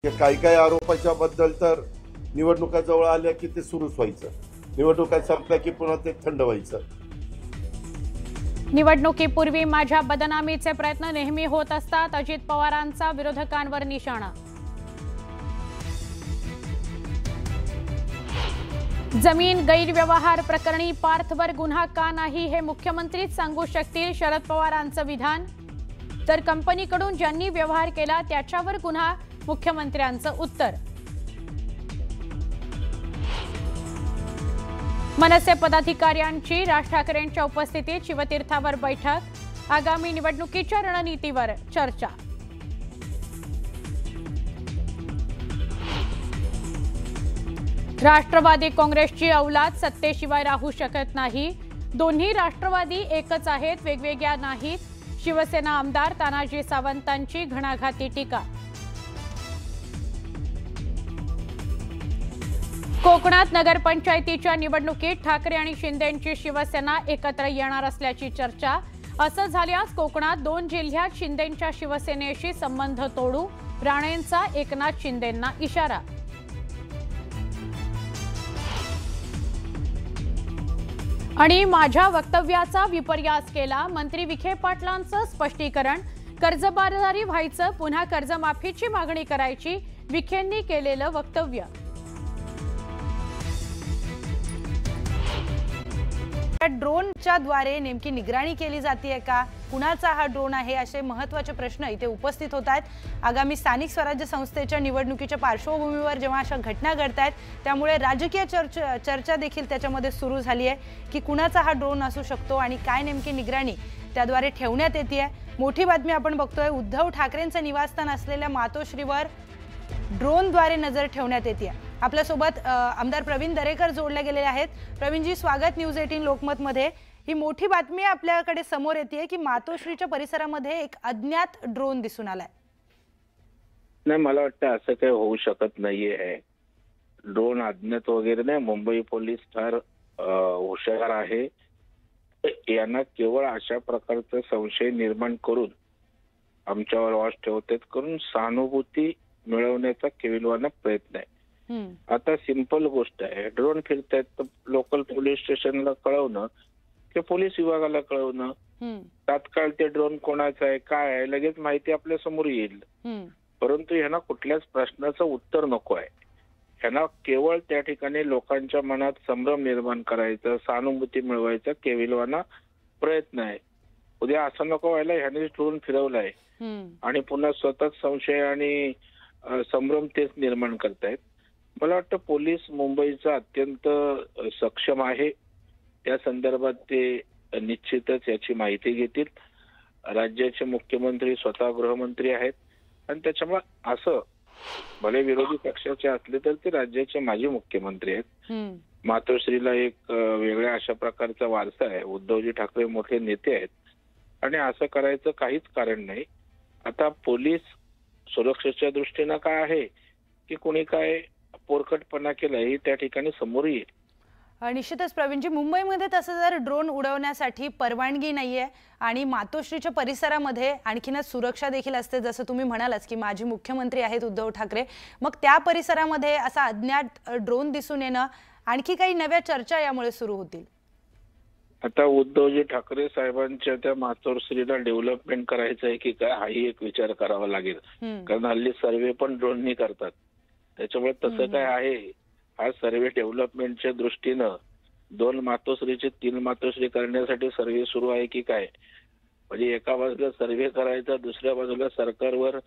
काही काही आरोपाच्या बद्दल तर निवडणुका जवळ आल्या की ते सुरूच व्हायचं, निवडणुका संपल्या की पुन्हा ते थंड व्हायचं। निवडणुकीपूर्वी माझ्या बदनामीचे प्रयत्न नेहमी होत असतात, अजित पवारांचा विरोधकांवर निशाणा। जमीन गैरव्यवहार प्रकरणी पार्थवर गुन्हा का नाही हे मुख्यमंत्रीच सांगू शकतील, शरद पवारांचं विधान। तर कंपनीकडून ज्यांनी व्यवहार केला त्याच्यावर गुन्हा, मुख्यमंत्र्यांचं उत्तर। मनसे पदाधिकाऱ्यांची राज ठाकरेंच्या उपस्थितीत शिवतीर्थावर बैठक, आगामी निवडणुकीच्या रणनीतीवर चर्चा। राष्ट्रवादी काँग्रेसची औलाद सत्तेशिवाय राहू शकत नाही, दोन्ही राष्ट्रवादी एकच आहेत, वेगवेगळ्या नाहीत, शिवसेना आमदार तानाजी सावंतांची घणाघाती टीका। कोकणात नगरपंचायतीच्या निवडणुकीत ठाकरे आणि शिंदेंची शिवसेना एकत्र येणार असल्याची चर्चा। असं झाल्यास कोकणात 2 जिल्ह्यात शिंदेंच्या शिवसेनेशी संबंध तोडू, राणेंचा एकनाथ शिंदेंना इशारा। आणि माझ्या वक्तव्याचा विपर्यास केला, मंत्री विखे पाटलांचं स्पष्टीकरण, कर्जबाजारी व्हायचं, पुन्हा कर्जमाफीची मागणी करायची, विखेंनी केलेलं वक्तव्य। ड्रोनच्या द्वारे नेमकी निगराणी केली जाते का, कुणाचा हा ड्रोन आहे, असे महत्त्वाचे प्रश्न इथे उपस्थित होत आहेत। आगामी स्थानिक स्वराज्य संस्थेच्या निवडणुकीच्या पार्श्वभूमीवर जेव्हा अशा घटना घडत आहेत त्यामुळे राजकीय चर्चा देखील त्याच्यामध्ये सुरू झाली आहे की कुणाचा हा ड्रोन असू शकतो आणि काय नेमकी निगराणी त्याद्वारे ठेवण्यात येते। मोठी बातमी आपण बघतोय, उद्धव ठाकरेंचं निवासस्थान असलेल्या मातोश्रीवर ड्रोनद्वारे नजर ठेवण्यात येते। आपल्यासोबत आमदार प्रवीण दरेकर जोडले गेले आहेत। प्रवीणजी, स्वागत न्यूज 18 लोकमत मध्ये। ही मोठी बातमी आपल्याकडे समोर येते की मातोश्रीच्या परिसरामध्ये एक अज्ञात ड्रोन दिसून आलाय। नाही, मला वाटतं असं काही होऊ शकत नाहीये। ड्रोन अज्ञात वगैरे नाही, मुंबई पोलीस फार हुशार आहे। यांना केवळ अशा प्रकारचा संशय निर्माण करून आमच्यावर वॉच ठेवतात करून सहानुभूती मिळवण्याचा केविलवाना प्रयत्न आहे। आता सिंपल गोष्ट आहे, ड्रोन फिरतायत तर लोकल पोलीस स्टेशनला कळवणं की पोलीस विभागाला कळवणं, तात्काळ ते ड्रोन कोणाचा आहे काय आहे लगेच माहिती आपल्या समोर येईल। परंतु ह्यांना कुठल्याच प्रश्नाचं उत्तर नको आहे, ह्यांना केवळ त्या ठिकाणी लोकांच्या मनात संभ्रम निर्माण करायचा, सहानुभूती मिळवायचा केविलवाना प्रयत्न आहे। उद्या असं नको व्हायला ह्याने ड्रोन फिरवलाय आणि पुन्हा स्वतःच संशय आणि संभ्रम तेच निर्माण करतायत। मला वाटतं पोलीस मुंबईचा अत्यंत सक्षम आहे, त्या संदर्भात ते निश्चितच याची माहिती घेतील। राज्याचे मुख्यमंत्री स्वतः गृहमंत्री आहेत आणि त्याच्यामुळे असं भले विरोधी पक्षाचे असले तर ते राज्याचे माजी मुख्यमंत्री आहेत। मातोश्रीला एक वेगळ्या अशा प्रकारचा वारसा आहे, उद्धवजी ठाकरे मोठे नेते आहेत आणि असं करायचं काहीच कारण नाही। आता पोलीस सुरक्षेच्या दृष्टीनं काय आहे की कोणी काय पोरकटपणा केलाय त्या ठिकाणी समोर येईल। निश्चितच प्रवीणजी, मुंबईमध्ये तसं जर ड्रोन उडवण्यासाठी परवानगी नाहीये आणि मातोश्रीच्या परिसरामध्ये आणखीनच सुरक्षा देखील असते, जसं तुम्ही म्हणालात की माजी मुख्यमंत्री आहेत उद्धव ठाकरे, मग त्या परिसरामध्ये असा अज्ञात ड्रोन दिसून येणं, आणखी काही नव्या चर्चा यामुळे सुरू होतील। आता उद्धवजी ठाकरे साहेबांच्या त्या मातोश्रीला डेव्हलपमेंट करायचं आहे की काय हाही एक विचार करावा लागेल, कारण हल्ली सर्वे पण ड्रोननी करतात। त्याच्यामुळे तसं काय आहे, हा सर्वे डेव्हलपमेंटच्या दृष्टीनं 2 मातोश्रीचे 3 मातोश्री करण्यासाठी सर्वे सुरू आहे की काय, म्हणजे एका बाजूला सर्वे करायचा, दुसऱ्या बाजूला सरकारवर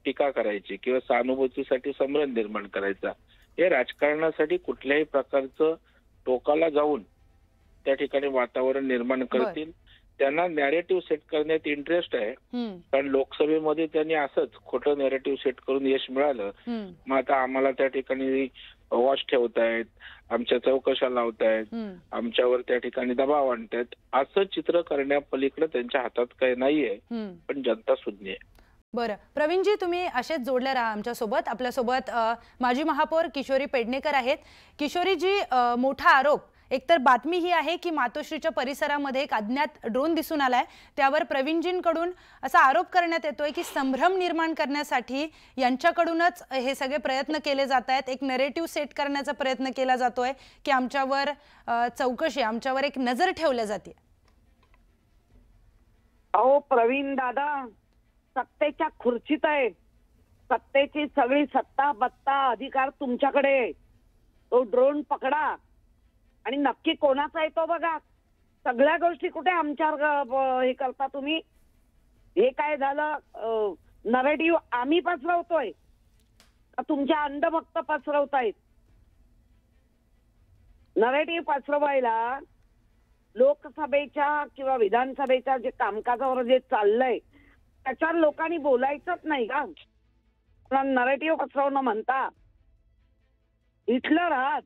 टीका करायची किंवा सहानुभूतीसाठी संभ्रम निर्माण करायचा। हे राजकारणासाठी कुठल्याही प्रकारचं टोकाला जाऊन त्या ठिकाणी वातावरण निर्माण करतील। त्यांना नॅरेटिव्ह सेट करण्यात इंटरेस्ट आहे, कारण लोकसभेमध्ये त्यांनी असंच खोटं नॅरेटिव्ह सेट करून यश मिळालं। मग आता आम्हाला त्या ठिकाणी वॉच ठेवतायत, आमच्या चौकशा लावतायत, आमच्यावर त्या ठिकाणी दबाव आणतायत, असं चित्र करण्यापलीकडे त्यांच्या हातात काही नाहीये, पण जनता सुज्ञ आहे। बरं प्रवीणजी, तुम्ही असेच जोडले राहा आमच्यासोबत। आपल्यासोबत माजी महापौर किशोरी पेडणेकर आहेत। किशोरीजी, मोठा आरोप एकतर बातमी ही आहे की मातोश्रीच्या परिसरामध्ये एक अज्ञात ड्रोन दिसून आलाय। त्यावर प्रवीणजींकडून असा आरोप करण्यात येतोय की संभ्रम निर्माण करण्यासाठी यांच्याकडूनच हे सगळे प्रयत्न केले जात आहेत। एक नरेटिव्ह सेट करण्याचा प्रयत्न केला जातोय की आमच्यावर चौकशी, आमच्यावर एक नजर ठेवल्या जाते। अहो प्रवीण दादा सत्तेच्या खुर्चीत आहे, सत्तेची सगळी सत्ता बत्ता अधिकार तुमच्याकडे आहे। तो ड्रोन पकडा आणि नक्की कोणाचा आहे तो बघा। सगळ्या गोष्टी कुठे आमच्यावर हे करता तुम्ही? हे काय झालं, नरेटिव्ह आम्ही पसरवतोय का तुमच्या अंधभक्त पसरवतायत? नरेटिव्ह पसरवायला लोकसभेच्या किंवा विधानसभेच्या जे कामकाजावर जे चाललंय त्याच्यावर लोकांनी बोलायचंच नाही का? नरेटिव्ह पसरवणं म्हणता इथलं राहत।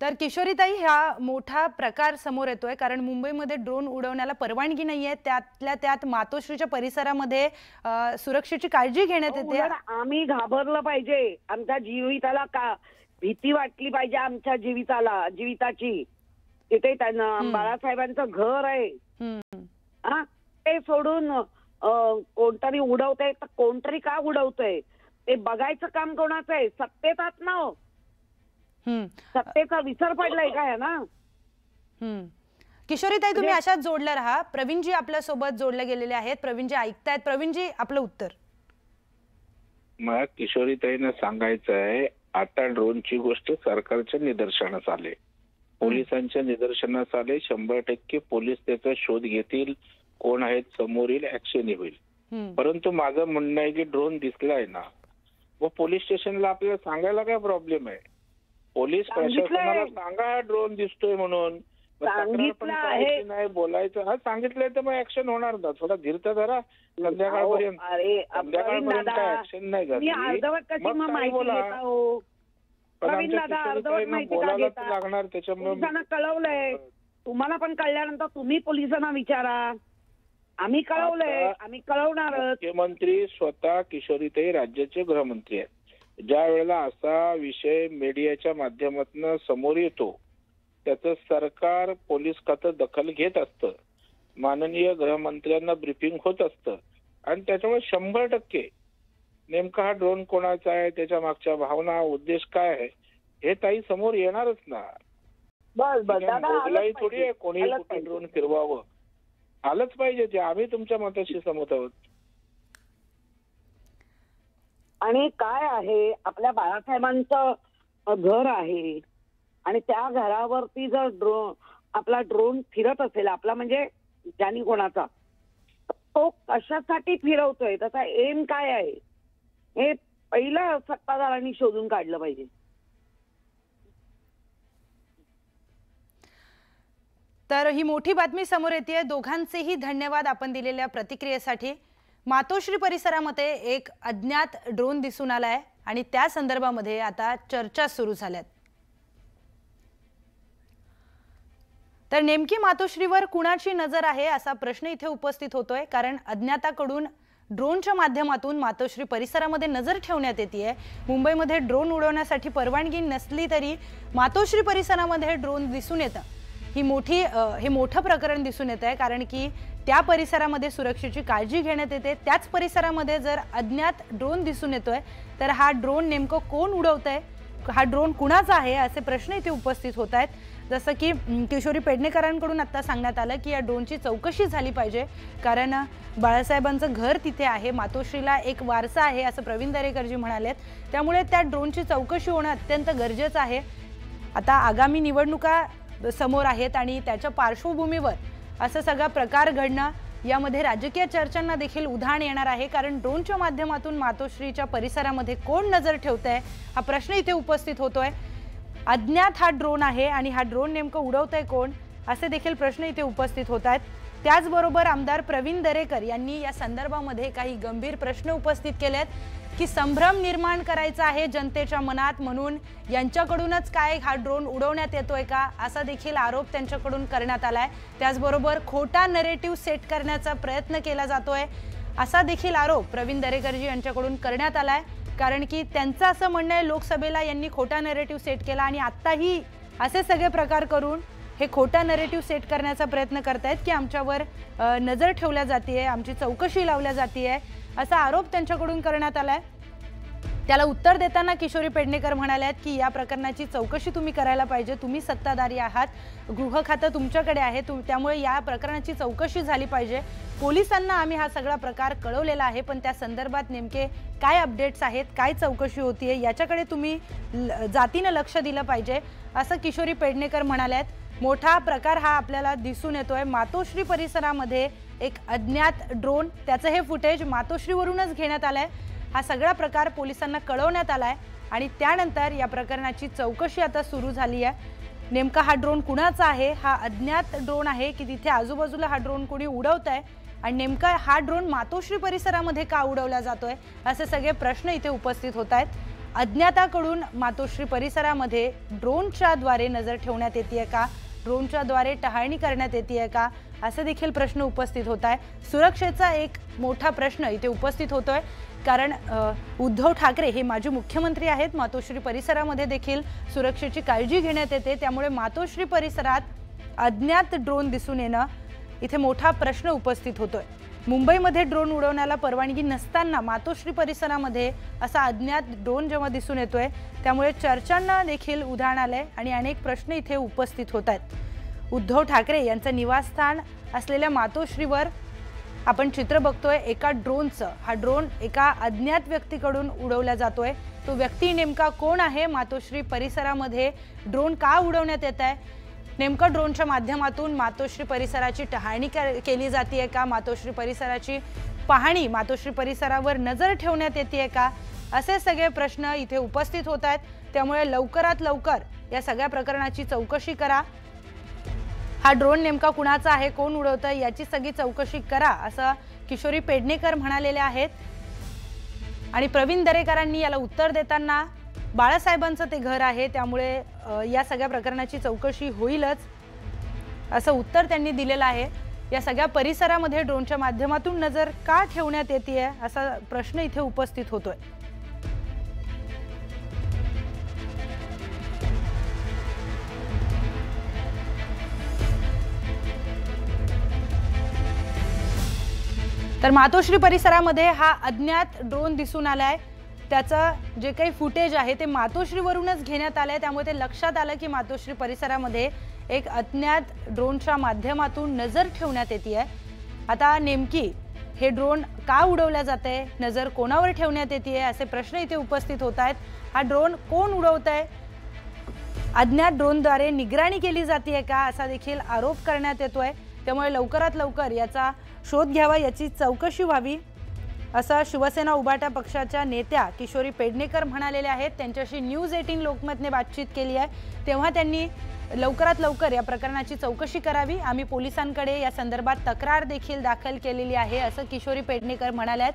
तर किशोरीताई, हा मोठा प्रकार समोर येतोय कारण मुंबईमध्ये ड्रोन उडवण्याला परवानगी नाहीये, त्यातल्या त्यात मातोश्रीच्या परिसरामध्ये सुरक्षेची काळजी घेण्यात येते। आम्ही घाबरलं पाहिजे, आमच्या जीविताला का भीती वाटली पाहिजे, आमच्या जीविताची। तिथे त्यांना बाळासाहेबांचं घर आहे, ते सोडून कोणतरी उडवतंय तर कोणतरी का उडवतंय ते बघायचं काम कोणाचं आहे? सत्तेत आहात ना हो, सत्तेचा विसर पडलाय काय ना? किशोरीताई, तुम्ही अशाच जोडल्या राहा। प्रवीणजी आपल्या सोबत जोडले गेलेले आहेत। प्रवीणजी ऐकतायत? प्रवीणजी, आपलं उत्तर। मला किशोरीताईंना सांगायचं आहे, आता ड्रोनची गोष्ट सरकारच्या निदर्शनास आले, पोलिसांच्या निदर्शनास आले। 100% पोलीस त्याचा शोध घेतील, कोण आहेत समोर येईल, ऍक्शन होईल। परंतु माझं म्हणणं आहे की ड्रोन दिसलाय ना, व पोलीस स्टेशनला आपल्याला सांगायला काय प्रॉब्लेम आहे? पोलीस प्रशासनाला सांगा ड्रोन दिसतोय म्हणून, नाही बोलायचं। हा सांगितलंय तर मग ऍक्शन होणार ना। थोडा धीर तर धरा, संध्याकाळपर्यंत ऍक्शन नाही झाली बोलायला लागणार। त्याच्यामुळे कळवलंय तुम्हाला, पण कळल्यानंतर तुम्ही पोलिसांना विचारा। आम्ही कळवलंय, आम्ही कळवणार। मुख्यमंत्री स्वतः किशोरीताई राज्याचे गृहमंत्री आहेत। ज्या वेळेला असा विषय मीडियाच्या माध्यमातून समोर येतो त्याचं सरकार, पोलीस खातं दखल घेत असतं, माननीय गृहमंत्र्यांना ब्रीफिंग होत असतं आणि त्याच्यामुळे 100% नेमका हा ड्रोन कोणाचा आहे, त्याच्या मागच्या भावना, उद्देश काय आहे हे ताई समोर येणारच ना। मोगलाई थोडी आहे कोणी कुठे ड्रोन फिरवावं, आलंच पाहिजे ते। आम्ही तुमच्या मताशी सहमत आहोत। आणि काय आहे, आपल्या बाळासाहेबांचं घर आहे आणि त्या घरावरती जर आपला ड्रोन फिरत असेल, आपला म्हणजे ज्यानी कोणाचा, तो कशासाठी फिरवतोय, त्याचा एम काय आहे हे पहिलं सत्ताधाऱ्यांनी शोधून काढलं पाहिजे। तर ही मोठी बातमी समोर येते। दोघांचेही धन्यवाद आपण दिलेल्या प्रतिक्रियेसाठी। मातोश्री परिसरामध्ये एक अज्ञात ड्रोन दिसून आलाय आणि त्या संदर्भामध्ये आता चर्चा सुरू झाल्यात। तर नेमकी मातोश्रीवर कुणाची नजर आहे असा प्रश्न इथे उपस्थित होतोय, कारण अज्ञाताकडून ड्रोनच्या माध्यमातून मातोश्री परिसरामध्ये नजर ठेवण्यात येते। मुंबईमध्ये ड्रोन उडवण्यासाठी परवानगी नसली तरी मातोश्री परिसरामध्ये ड्रोन दिसून येतं। हे मोठं प्रकरण दिसून येत आहे, कारण की त्या परिसरामध्ये सुरक्षेची काळजी घेण्यात येते। त्याच परिसरामध्ये जर अज्ञात ड्रोन दिसून येतोय तर हा ड्रोन नेमकं कोण उडवतंय, हा ड्रोन कुणाचा आहे असे प्रश्न इथे उपस्थित होत आहेत। जसं की किशोरी पेडणेकरांकडून आता सांगण्यात आलं की या ड्रोनची चौकशी झाली पाहिजे, कारण बाळासाहेबांचं घर तिथे आहे, मातोश्रीला एक वारसा आहे असं प्रवीण दरेकरजी म्हणालेत। त्यामुळे त्या ड्रोनची चौकशी होणं अत्यंत गरजेचं आहे। आता आगामी निवडणुका समोर आहेत आणि त्याच्या पार्श्वभूमीवर असं सगळा प्रकार घडणं, यामध्ये राजकीय चर्चांना देखील उधाण येणार आहे, कारण ड्रोनच्या माध्यमातून मातोश्रीच्या परिसरामध्ये कोण नजर ठेवतंय हा प्रश्न इथे उपस्थित होतोय। अज्ञात हा ड्रोन आहे आणि हा ड्रोन नेमकं उडवतंय कोण असे देखील प्रश्न इथे उपस्थित होत आहेत। त्याचबरोबर आमदार प्रवीण दरेकर यांनी या संदर्भामध्ये काही गंभीर प्रश्न उपस्थित केलेत की संभ्रम निर्माण करायचा आहे जनतेच्या मनात, म्हणून यांच्याकडूनच काय हा ड्रोन उडवण्यात येतोय का असा देखील आरोप त्यांच्याकडून करण्यात आलाय। त्याचबरोबर खोटा नरेटिव्ह सेट करण्याचा प्रयत्न केला जातोय असा देखील आरोप प्रवीण दरेकरजी यांच्याकडून करण्यात आलाय। कारण की त्यांचं असं म्हणणं आहे लोकसभेला यांनी खोटा नरेटिव्ह सेट केला आणि आत्ताही असे सगळे प्रकार करून हे खोटा नरेटिव्ह सेट करण्याचा प्रयत्न करतायत की आमच्यावर नजर ठेवल्या जाते, आमची चौकशी लावल्या जाते, असा आरोप त्यांच्याकडून करण्यात आलाय। त्याला उत्तर देताना किशोरी पेडणेकर म्हणाल्यात की या प्रकरणाची चौकशी तुम्ही करायला पाहिजे, तुम्ही सत्ताधारी आहात, गृह खातं तुमच्याकडे आहे, त्यामुळे या प्रकरणाची चौकशी झाली पाहिजे। पोलिसांना आम्ही हा सगळा प्रकार कळवलेला आहे, पण त्या संदर्भात नेमके काय अपडेट्स आहेत, काय चौकशी होतीये याच्याकडे तुम्ही जातीने लक्ष दिलं पाहिजे, असं किशोरी पेडणेकर म्हणाल्यात। मोठा प्रकार हा आपल्याला दिसून येतोय मातोश्री परिसरामध्ये, एक अज्ञात ड्रोन, त्याचं हे फुटेज मातोश्रीवरूनच घेण्यात आलंय। हा सगळा प्रकार पोलिसांना कळवण्यात आलाय आणि त्यानंतर या प्रकरणाची चौकशी आता सुरू झाली आहे। नेमका हा ड्रोन कुणाचा आहे, हा अज्ञात ड्रोन आहे की तिथे आजूबाजूला हा ड्रोन कोणी उडवतंय आणि नेमका हा ड्रोन मातोश्री परिसरामध्ये का उडवला जातोय, असे सगळे प्रश्न इथे उपस्थित होत आहेत। अज्ञाताकडून मातोश्री परिसरामध्ये ड्रोनच्या द्वारे नजर ठेवण्यात येते का, ड्रोनच्या द्वारे टहाळणी करण्यात येते का, असे देखील प्रश्न उपस्थित होत आहे। सुरक्षेचा एक मोठा प्रश्न इथे उपस्थित होतोय, कारण उद्धव ठाकरे हे माजी मुख्यमंत्री आहेत। मातोश्री परिसरामध्ये देखील सुरक्षेची काळजी घेण्यात येते, त्यामुळे मातोश्री परिसरात अज्ञात ड्रोन दिसून येणं इथे मोठा प्रश्न उपस्थित होतोय। मुंबईमध्ये ड्रोन उडवण्याला परवानगी नसताना मातोश्री परिसरामध्ये असा अज्ञात ड्रोन जेव्हा दिसून येतोय, त्यामुळे चर्चांना देखील उधाण आलंय आणि अनेक प्रश्न इथे उपस्थित होत आहेत। उद्धव ठाकरे यांचं निवासस्थान असलेल्या मातोश्रीवर आपण चित्र बघतोय एका ड्रोनचं। हा ड्रोन एका अज्ञात व्यक्तीकडून उडवला जातोय। तो व्यक्ती नेमका कोण आहे, मातोश्री परिसरामध्ये ड्रोन का उडवण्यात येत आहे, नेमका ड्रोनच्या माध्यमातून मातोश्री परिसराची टहाळणी केली जाते का, मातोश्री परिसराची पाहणी, मातोश्री परिसरावर नजर ठेवण्यात येते का, असे सगळे प्रश्न इथे उपस्थित होत आहेत। त्यामुळे लवकरात लवकर या सगळ्या प्रकरणाची चौकशी करा। हा ड्रोन नेमका कुणाचा आहे, कोण उडवतंय याची सगळी चौकशी करा, असं किशोरी पेडणेकर म्हणालेले आहेत। आणि प्रवीण दरेकरांनी याला उत्तर देताना बाळासाहेबांचं ते घर आहे, त्यामुळे या सगळ्या प्रकरणाची चौकशी होईलच, असं उत्तर त्यांनी दिलेलं आहे। या सगळ्या परिसरामध्ये ड्रोनच्या माध्यमातून नजर का ठेवण्यात येते असा प्रश्न इथे उपस्थित होतोय। तर मातोश्री परिसरामध्ये हा अज्ञात ड्रोन दिसून आलाय, त्याचं जे काही फुटेज आहे ते मातोश्रीवरूनच घेण्यात आलंय, त्यामुळे ते लक्षात आलं की मातोश्री परिसरामध्ये एक अज्ञात ड्रोनच्या माध्यमातून नजर ठेवण्यात येते आहे। आता नेमकी हे ड्रोन का उडवल्या जाते, नजर कोणावर ठेवण्यात येते असे प्रश्न इथे उपस्थित होत आहेत। हा ड्रोन कोण उडवतंय, अज्ञात ड्रोनद्वारे निगराणी केली जाते का, असा देखील आरोप करण्यात येतोय। त्यामुळे लवकरात लवकर याचा शोध घ्यावा, याची चौकशी व्हावी, असं शिवसेना उभाटा पक्षाच्या नेत्या किशोरी पेडणेकर म्हणालेल्या आहेत। त्यांच्याशी न्यूज 18 लोकमतने बातचीत केली आहे, तेव्हा त्यांनी लवकरात लवकर या प्रकरणाची चौकशी करावी, आम्ही पोलिसांकडे या संदर्भात तक्रार देखील दाखल केलेली आहे, असं किशोरी पेडणेकर म्हणाल्यात।